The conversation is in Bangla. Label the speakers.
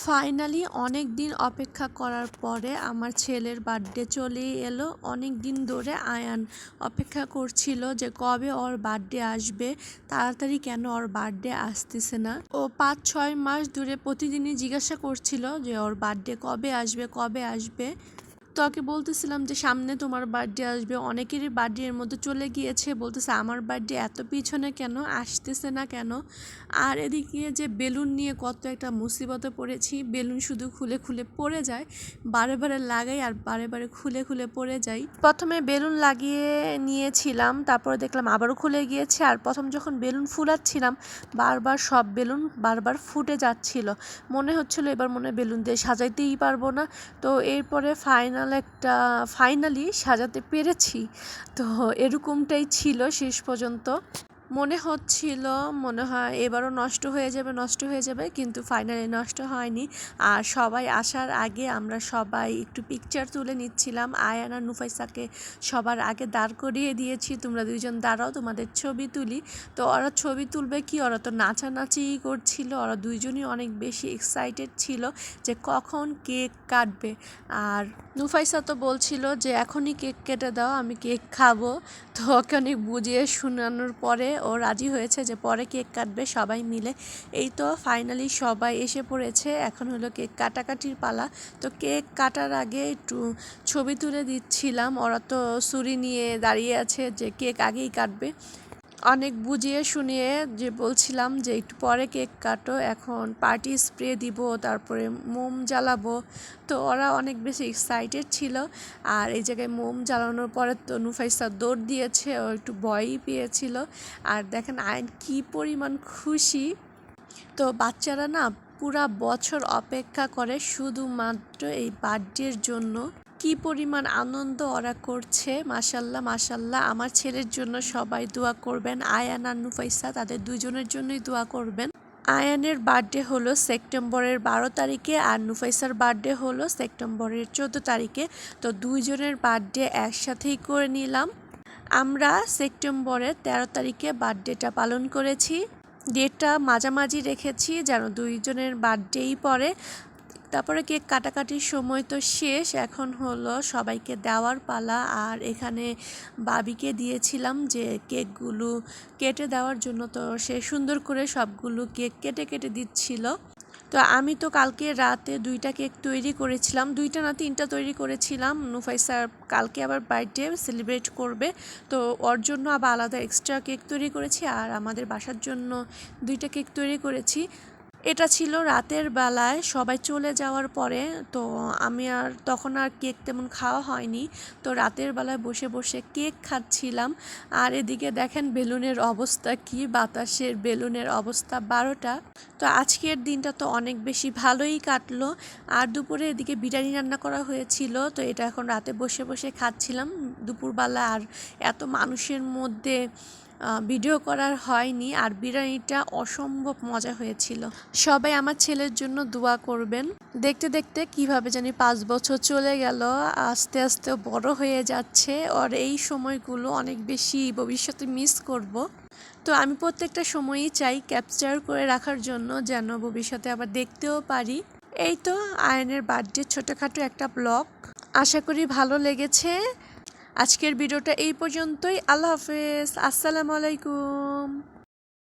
Speaker 1: ফাইনালি অনেক দিন অপেক্ষা করার পরে আমার ছেলের বার্থডে চলেই এলো। অনেক দিন ধরে আয়ান অপেক্ষা করছিল যে কবে ওর বার্থডে আসবে, তাড়াতাড়ি কেন ওর বার্থডে আসতেছে না। ও 5-6 মাস ধরে প্রতিদিনই জিজ্ঞাসা করছিল যে ওর বার্থডে কবে আসবে কবে আসবে। তো ওকে বলতেছিলাম যে সামনে তোমার বার্থডে আসবে, অনেকেরই বার্থডে এর মধ্যে চলে গিয়েছে, বলতেছে আমার বার্থডে এত পিছনে কেন, আসতেছে না কেন। আর এদিকে যে বেলুন নিয়ে কত একটা মুসিবতে পড়েছি, বেলুন শুধু খুলে খুলে পড়ে যায়, বারে বারে লাগাই আর বারে বারে খুলে খুলে পড়ে যাই। প্রথমে বেলুন লাগিয়ে নিয়েছিলাম, তারপরে দেখলাম আবারও খুলে গিয়েছে। আর প্রথম যখন বেলুন ফুলাচ্ছিলাম বারবার সব বেলুন বারবার ফুটে যাচ্ছিল, মনে হচ্ছিল এবার মনে হয় বেলুন দিয়ে সাজাইতেই পারবো না। তো এরপরে ফাইনালি সাজাতে পেরেছি। তো এরকমটাই ছিল শেষ পর্যন্ত। মনে হচ্ছিল মনে হয় এবারও নষ্ট হয়ে যাবে, কিন্তু ফাইনালি নষ্ট হয়নি। আর সবাই আসার আগে আমরা সবাই একটু পিকচার তুলে নিচ্ছিলাম। আয়ান আর নুফাইসাকে সবার আগে দাঁড় করিয়ে দিয়েছি, তোমরা দুইজন দাঁড়াও তোমাদের ছবি তুলি। তো ওরা ছবি তুলবে কি, ওরা তো নাচানাচি করছিল, ওরা দুইজনই অনেক বেশি এক্সাইটেড ছিল যে কখন কেক কাটবে। আর নুফাইসা তো বলছিল যে এখনই কেক কেটে দাও, আমি কেক খাবো। তো ওকে অনেক বুঝিয়ে শোনানোর পরে ও রাজি হয়েছে যে পরে কেক কাটবে সবাই মিলে। এই তো ফাইনালি সবাই এসে পড়েছে, এখন হলো কেক কাটাকাটির পালা। তো কেক কাটার আগে একটু ছবি তুলে দিচ্ছিলাম, ওরা তো ছুরি নিয়ে দাঁড়িয়ে আছে যে কেক আগেই কাটবে। অনেক বুঝিয়ে শুনিয়ে যে বলছিলাম যে একটু পরে কেক কাটো, এখন পার্টি স্প্রে দিব, তারপরে মোম জ্বালাবো। তো ওরা অনেক বেশি এক্সাইটেড ছিল। আর এই জায়গায় মোম জ্বালানোর পরে তো নুফাইসা দৌড় দিয়েছে, ও একটু ভয়ই পেয়েছিল। আর দেখেন আয়ন কি পরিমাণ খুশি। তো বাচ্চারা না পুরা বছর অপেক্ষা করে শুধুমাত্র এই বার্থডের জন্য, কি পরিমাণ আনন্দ ওরা করছে। মাশাল্লাহ মাশাল্লাহ, আমার ছেলের জন্য সবাই দোয়া করবেন, আয়ান আর নুফাইসা তাদের দুজনের জন্যই দোয়া করবেন। আয়ানের বার্থডে হলো সেপ্টেম্বরের 12 তারিখে আর নুফাইসার বার্থডে হলো সেপ্টেম্বরের 14 তারিখে। তো দুইজনের বার্থডে একসাথেই করে নিলাম। আমরা সেপ্টেম্বরের 13 তারিখে বার্থডেটা পালন করেছি, ডেটটা মাঝামাঝি রেখেছি যেন দুইজনের বার্থডেই পড়ে। তারপরে কেক কাটাকাটির সময় তো শেষ, এখন হলো সবাইকে দেওয়ার পালা। আর এখানে বাবিকে দিয়েছিলাম যে কেকগুলো কেটে দেওয়ার জন্য, তো সে সুন্দর করে সবগুলো কেক কেটে কেটে দিচ্ছিল। তো আমি তো কালকে রাতে 2টা কেক তৈরি করেছিলাম, 2টা না 3টা তৈরি করেছিলাম। নুফাইসার কালকে আবার বার্থডে সেলিব্রেট করবে, তো ওর জন্য আবার আলাদা এক্সট্রা কেক তৈরি করেছি, আর আমাদের বাসার জন্য 2টা কেক তৈরি করেছি। এটা ছিল রাতের বেলায় সবাই চলে যাওয়ার পরে, তো আমি আর তখন আর কেক তেমন খাওয়া হয়নি। তো রাতের বেলায় বসে বসে কেক খাচ্ছিলাম। আর এদিকে দেখেন বেলুনের অবস্থা কি, বাতাসের বেলুনের অবস্থা 12টা। তো আজকের দিনটা তো অনেক বেশি ভালোই কাটলো। আর দুপুরে এদিকে বিরিয়ানি রান্না করা হয়েছিল, তো এটা এখন রাতে বসে বসে খাচ্ছিলাম দুপুরবেলা। আর এত মানুষের মধ্যে ভিডিও করার হয়নি, আর বিরিয়ানিটা অসম্ভব মজা হয়েছিল। সবাই আমার ছেলের জন্য দোয়া করবেন। দেখতে দেখতে কিভাবে জানি 5 বছর চলে গেল, আস্তে আস্তে বড় হয়ে যাচ্ছে। আর এই সময়গুলো অনেক বেশি ভবিষ্যতে মিস করব। তো আমি প্রত্যেকটা সময়ই চাই ক্যাপচার করে রাখার জন্য, যেন ভবিষ্যতে আবার দেখতেও পারি। এই তো আয়নের বার্থডে ছোটোখাটো একটা ব্লগ, আশা করি ভালো লেগেছে। আজকের ভিডিওটা এই পর্যন্তই। আল্লাহ হাফেজ, আসসালামু আলাইকুম।